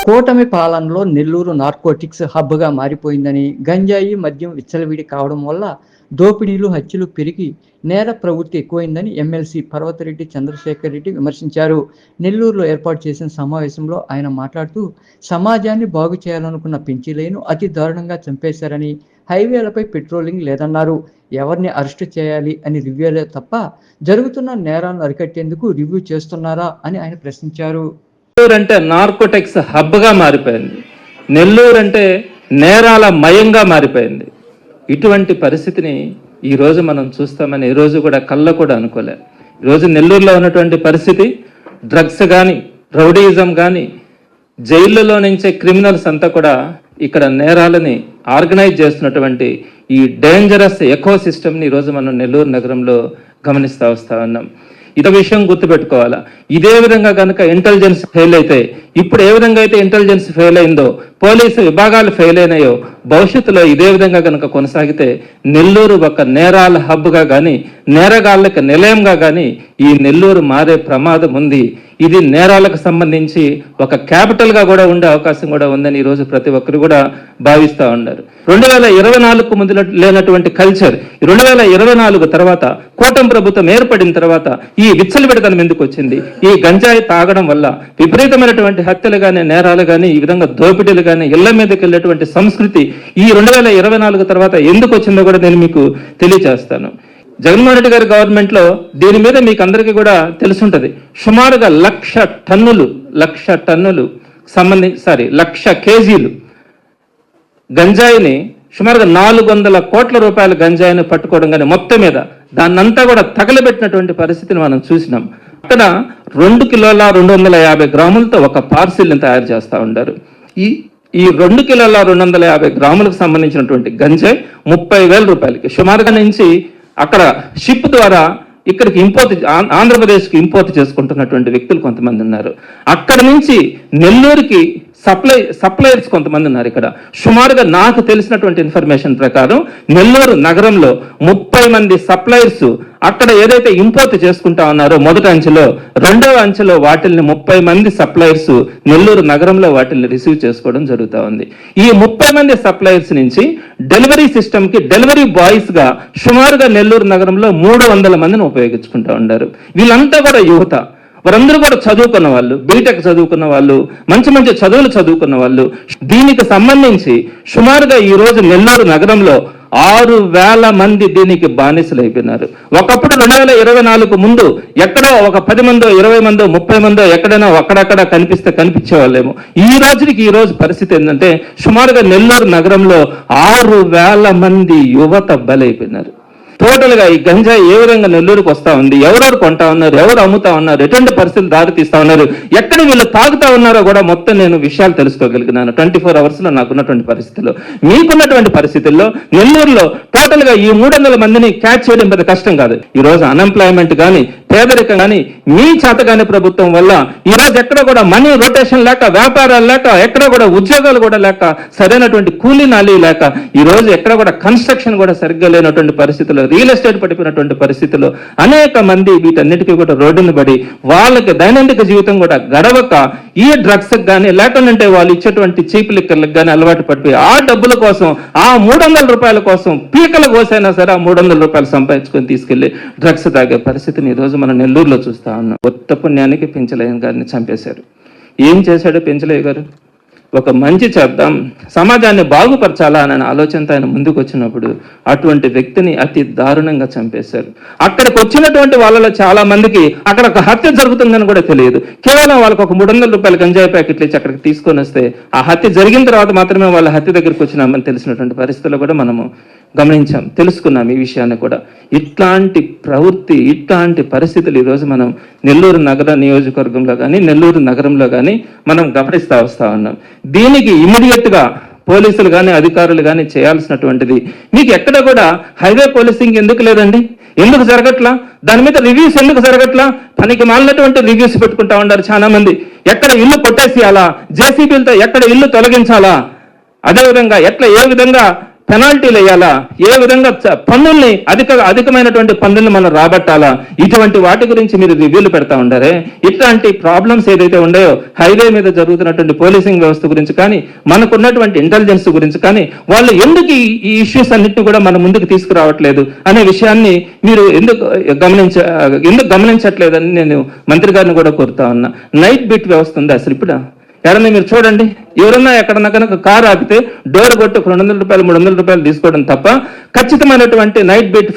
కూటమి పాలనలో నెల్లూరు నార్కోటిక్స్ హబ్గా మారిపోయిందని, గంజాయి మద్యం విచ్చలవిడి కావడం వల్ల దోపిడీలు హత్యలు పెరిగి నేర ప్రవృత్తి ఎక్కువైందని ఎమ్మెల్సీ పర్వతరెడ్డి చంద్రశేఖర్ రెడ్డి విమర్శించారు. నెల్లూరులో ఏర్పాటు చేసిన సమావేశంలో ఆయన మాట్లాడుతూ, సమాజాన్ని బాగు చేయాలనుకున్న పెంచిలేను అతి దారుణంగా చంపేశారని, హైవేలపై పెట్రోలింగ్ లేదన్నారు. ఎవరిని అరెస్టు చేయాలి అని రివ్యూలే తప్ప జరుగుతున్న నేరాలను అరికట్టేందుకు రివ్యూ చేస్తున్నారా అని ఆయన ప్రశ్నించారు. నెల్లూరు అంటే నార్కోటిక్స్ హబ్గా మారిపోయింది. నెల్లూరు అంటే నేరాల మయంగా మారిపోయింది. ఇటువంటి పరిస్థితిని ఈరోజు మనం చూస్తామని ఈరోజు కూడా కళ్ళ కూడా అనుకోలే. ఈరోజు నెల్లూరులో ఉన్నటువంటి పరిస్థితి, డ్రగ్స్ కానీ, రౌడీయిజం కానీ, జైళ్ళలో నుంచే క్రిమినల్స్ అంతా కూడా ఇక్కడ నేరాలని ఆర్గనైజ్ చేస్తున్నటువంటి ఈ డేంజరస్ ఎకో సిస్టమ్ని ఈరోజు మనం నెల్లూరు నగరంలో గమనిస్తూ వస్తూ ఉన్నాం. ఇదే విషయం గుర్తుపెట్టుకోవాలా. ఇదే విధంగా కనుక ఇంటెలిజెన్స్ ఫెయిల్ అయితే, ఇప్పుడు ఏ విధంగా అయితే ఇంటెలిజెన్స్ ఫెయిల్ అయిందో, పోలీసు విభాగాలు ఫెయిల్ అయినాయో, భవిష్యత్తులో ఇదే విధంగా కనుక కొనసాగితే నెల్లూరు ఒక నేరాల హబ్గా కానీ, నేరగాళ్ళకి నిలయంగా కానీ ఈ నెల్లూరు మారే ప్రమాదం ఉంది. ఇది నేరాలకు సంబంధించి ఒక క్యాపిటల్గా కూడా ఉండే అవకాశం కూడా ఉందని ఈరోజు ప్రతి ఒక్కరు కూడా భావిస్తూ ఉన్నారు. 2024 ముందు లేనటువంటి కల్చర్ 2024 తర్వాత కూటమి ప్రభుత్వం ఏర్పడిన తర్వాత ఈ విచ్చలవిడతనం ఎందుకు వచ్చింది? ఈ గంజాయి తాగడం వల్ల విపరీతమైనటువంటి హత్యలు కానీ, నేరాలు కానీ, ఈ విధంగా దోపిడీలు కానీ, ఇళ్ల మీదకి వెళ్ళేటువంటి సంస్కృతి ఈ 2024 తర్వాత ఎందుకు వచ్చిందో కూడా నేను మీకు తెలియజేస్తాను. జగన్మోహన్ రెడ్డి గారి గవర్నమెంట్ లో దీని మీద మీకు అందరికీ కూడా తెలుసుంటది. సుమారుగా 1,00,000 టన్నులు 1,00,000 కేజీలు గంజాయిని, సుమారుగా 400 కోట్ల రూపాయల గంజాయిని పట్టుకోవడం కానీ, మొత్తం మీద దాన్నంతా కూడా తగలబెట్టినటువంటి పరిస్థితిని మనం చూసినాం. అక్కడ 2 కిలోల 250 గ్రాములతో ఒక పార్సిల్ని తయారు చేస్తూ ఉంటారు. ఈ 2 కిలోల 250 గ్రాములకు సంబంధించినటువంటి గంజాయి 30,000 రూపాయలకి సుమారుగా నుంచి అక్కడ షిప్ ద్వారా ఇక్కడికి ఆంధ్రప్రదేశ్కి ఇంపోర్ట్ చేసుకుంటున్నటువంటి వ్యక్తులు కొంతమంది ఉన్నారు. అక్కడి నుంచి నెల్లూరుకి సప్లయర్స్ కొంతమంది ఉన్నారు. ఇక్కడ సుమారుగా నాకు తెలిసినటువంటి ఇన్ఫర్మేషన్ ప్రకారం నెల్లూరు నగరంలో 30 మంది సప్లయర్స్ అక్కడ ఏదైతే ఇంపోర్ట్ చేసుకుంటా ఉన్నారో మొదటి అంచెలో, రెండవ అంచెలో వాటిల్ని 30 మంది సప్లయర్స్ నెల్లూరు నగరంలో వాటిల్ని రిసీవ్ చేసుకోవడం జరుగుతూ ఉంది. ఈ 30 మంది సప్లయర్స్ నుంచి డెలివరీ సిస్టమ్ కి డెలివరీ బాయ్స్ గా సుమారుగా నెల్లూరు నగరంలో 300 మందిని ఉపయోగించుకుంటా ఉన్నారు. వీళ్ళంతా కూడా యువత, వారందరూ కూడా చదువుకున్న వాళ్ళు, బీటెక్ చదువుకున్న వాళ్ళు, మంచి మంచి చదువులు చదువుకున్న వాళ్ళు. దీనికి సంబంధించి సుమారుగా ఈ రోజు నెల్లూరు నగరంలో 6,000 మంది దీనికి బానిసలు అయిపోయినారు. ఒకప్పుడు 2024 ముందు ఎక్కడో ఒక 10 మందో 20 మందో 30 మందో ఎక్కడైనా అక్కడక్కడ కనిపించే వాళ్ళేమో. ఈ రోజు పరిస్థితి ఏంటంటే సుమారుగా నెల్లూరు నగరంలో 6,000 మంది యువత బలైపోయినారు. టోటల్ గా ఈ గంజాయి ఏ విధంగా నెల్లూరుకు వస్తా ఉంది, ఎవరెవరు కొంటా ఉన్నారు, ఎవరు అమ్ముతా ఉన్నారు, ఎటువంటి పరిస్థితులు దారితీస్తా ఉన్నారు, ఎక్కడ వీళ్ళు తాగుతా ఉన్నారో కూడా మొత్తం నేను విషయాలు తెలుసుకోగలిగినాను 24 hours లో నాకున్నటువంటి పరిస్థితుల్లో. మీకున్నటువంటి పరిస్థితుల్లో నెల్లూరులో టోటల్ గా ఈ 300 మందిని క్యాచ్ చేయడం పెద్ద కష్టం కాదు. ఈ రోజు అన్ఎంప్లాయ్మెంట్ కానీ, పేదరికం కానీ, మీ చేతగాని ప్రభుత్వం వల్ల ఈ రోజు ఎక్కడ కూడా మనీ రొటేషన్ లేక, వ్యాపారాలు లేక, ఎక్కడ కూడా ఉద్యోగాలు కూడా లేక, సరైనటువంటి కూలీ నాలీ లేక, ఈ రోజు ఎక్కడ కూడా కన్స్ట్రక్షన్ కూడా సరిగ్గా లేనటువంటి పరిస్థితుల్లో, రియల్ ఎస్టేట్ పడిపోయినటువంటి పరిస్థితుల్లో అనేక మంది వీటన్నిటికీ కూడా రోడ్డును పడి వాళ్ళకి దైనందిక జీవితం కూడా గడవక ఈ డ్రగ్స్ కానీ, లేకుంటే వాళ్ళు ఇచ్చేటువంటి చీప్ లిక్కర్లకు కానీ అలవాటు పడిపోయి ఆ డబ్బుల కోసం, ఆ 300 రూపాయల కోసం పీకల కోసైనా సరే ఆ 300 రూపాయలు సంపాదించుకొని తీసుకెళ్లి డ్రగ్స్ తాగే పరిస్థితిని ఈరోజు మనం నెల్లూరులో చూస్తా ఉన్నాం. కొత్త పుణ్యానికి పెంచలయ్య గారిని చంపేశారు. ఏం చేశాడు పెంచలయ్య గారు? ఒక మంచి చేద్దాం, సమాజాన్ని బాగుపరచాలా అనే ఆలోచనతో ఆయన ముందుకు వచ్చినప్పుడు అటువంటి వ్యక్తిని అతి దారుణంగా చంపేశారు. అక్కడికి వచ్చినటువంటి వాళ్ళలో చాలా మందికి అక్కడ ఒక హత్య జరుగుతుందని కూడా తెలియదు. కేవలం వాళ్ళకి ఒక 300 రూపాయల గంజాయి ప్యాకెట్లు ఇచ్చి అక్కడికి తీసుకొని వస్తే ఆ హత్య జరిగిన తర్వాత మాత్రమే వాళ్ళ హత్య దగ్గరికి వచ్చినామని తెలిసినటువంటి పరిస్థితుల్లో కూడా మనము గమనించాం, తెలుసుకున్నాం ఈ విషయాన్ని కూడా. ఇట్లాంటి ప్రవృత్తి, ఇట్లాంటి పరిస్థితులు ఈరోజు మనం నెల్లూరు నగర నియోజకవర్గంలో కానీ, నెల్లూరు నగరంలో కానీ మనం గమనిస్తూ వస్తూ ఉన్నాం. దీనికి ఇమీడియట్ గా పోలీసులు కానీ, అధికారులు కానీ చేయాల్సినటువంటిది, మీకు ఎక్కడ కూడా హైవే పోలీసింగ్ ఎందుకు లేదండి? ఎందుకు జరగట్లా? దాని మీద రివ్యూస్ ఎందుకు జరగట్లా? పనికి మాలినటువంటి రివ్యూస్ పెట్టుకుంటా ఉన్నారు చాలా మంది. ఎక్కడ ఇల్లు కొట్టేసేయాలా, జేసీబీలతో ఎక్కడ ఇల్లు తొలగించాలా, అదేవిధంగా ఏ విధంగా పెనాల్టీలు వేయాలా, ఏ విధంగా పన్నుల్ని అధికమైనటువంటి పన్నుల్ని మనం రాబట్టాలా, ఇటువంటి వాటి గురించి మీరు రివ్యూలు పెడతా ఉండారే. ఇట్లాంటి ప్రాబ్లమ్స్ ఏదైతే ఉన్నాయో హైవే మీద జరుగుతున్నటువంటి పోలీసింగ్ వ్యవస్థ గురించి కానీ, మనకున్నటువంటి ఇంటెలిజెన్స్ గురించి కానీ, వాళ్ళు ఎందుకు ఈ ఇష్యూస్ అన్నింటినీ కూడా మన ముందుకు తీసుకురావట్లేదు అనే విషయాన్ని మీరు ఎందుకు గమనించట్లేదని నేను మంత్రి గారిని కూడా కోరుతా ఉన్నా. నైట్ బిట్ వ్యవస్థ ఉంది అసలు ఇప్పుడు ఎవరన్నా మీరు చూడండి, ఎవరన్నా ఎక్కడన్నా కనుక కారు ఆపితే డోర్ కొట్టి $200 $300 తీసుకోవడం తప్ప ఖచ్చితమైనటువంటి నైట్ బీట్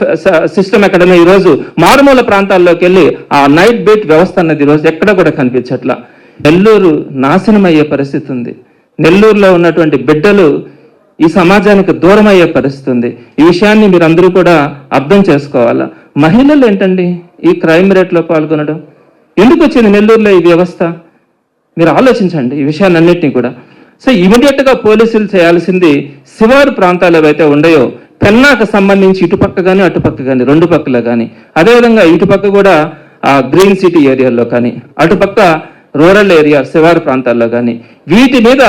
సిస్టమ్ ఎక్కడన్నా ఈరోజు మారుమూల ప్రాంతాల్లోకి వెళ్ళి ఆ నైట్ బీట్ వ్యవస్థ అన్నది ఈరోజు ఎక్కడ కూడా కనిపించట్లా. నెల్లూరు నాశనం అయ్యే పరిస్థితి ఉంది. నెల్లూరులో ఉన్నటువంటి బిడ్డలు ఈ సమాజానికి దూరం అయ్యే పరిస్థితి ఉంది. ఈ విషయాన్ని మీరు అందరూ కూడా అర్థం చేసుకోవాలా. మహిళలు ఏంటండి ఈ క్రైమ్ రేట్లో పాల్గొనడం? ఎందుకు వచ్చింది నెల్లూరులో ఈ వ్యవస్థ? మీరు ఆలోచించండి ఈ విషయాన్ని అన్నింటినీ కూడా. సో ఇమీడియట్గా పోలీసులు చేయాల్సింది శివారు ప్రాంతాలు ఏవైతే ఉన్నాయో పెన్నాకు సంబంధించి ఇటుపక్క కానీ అటుపక్క కానీ రెండు పక్కల కానీ, అదేవిధంగా ఇటుపక్క కూడా ఆ గ్రీన్ సిటీ ఏరియాలో కానీ, అటుపక్క రూరల్ ఏరియా శివారు ప్రాంతాల్లో కానీ, వీటి మీద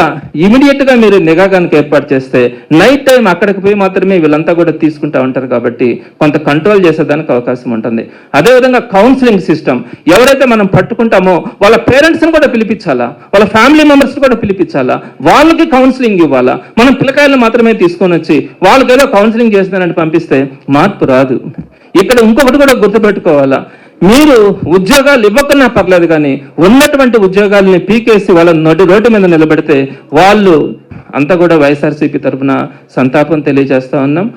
ఇమీడియట్గా మీరు నిఘా కనుక ఏర్పాటు చేస్తే నైట్ టైం అక్కడికి పోయి మాత్రమే వీళ్ళంతా కూడా తీసుకుంటా ఉంటారు కాబట్టి కొంత కంట్రోల్ చేసేదానికి అవకాశం ఉంటుంది. అదేవిధంగా కౌన్సిలింగ్ సిస్టమ్ ఎవరైతే మనం పట్టుకుంటామో వాళ్ళ పేరెంట్స్ని కూడా పిలిపించాలా, వాళ్ళ ఫ్యామిలీ మెంబర్స్ కూడా పిలిపించాలా, వాళ్ళకి కౌన్సిలింగ్ ఇవ్వాలా. మనం పిల్లకాయలను మాత్రమే తీసుకొని వచ్చి వాళ్ళకి ఏదో కౌన్సిలింగ్ చేస్తానని పంపిస్తే మార్పు రాదు. ఇక్కడ ఇంకొకటి కూడా గుర్తుపెట్టుకోవాలా, మీరు ఉద్యోగాలు ఇవ్వకున్నా పర్లేదు కానీ ఉన్నటువంటి ఉద్యోగాలని పీకేసి వాళ్ళ రోడ్డు మీద నిలబెడితే వాళ్ళు అంతా కూడా వైఎస్ఆర్సీపీ తరఫున సంతాపం తెలియజేస్తా ఉన్నాం.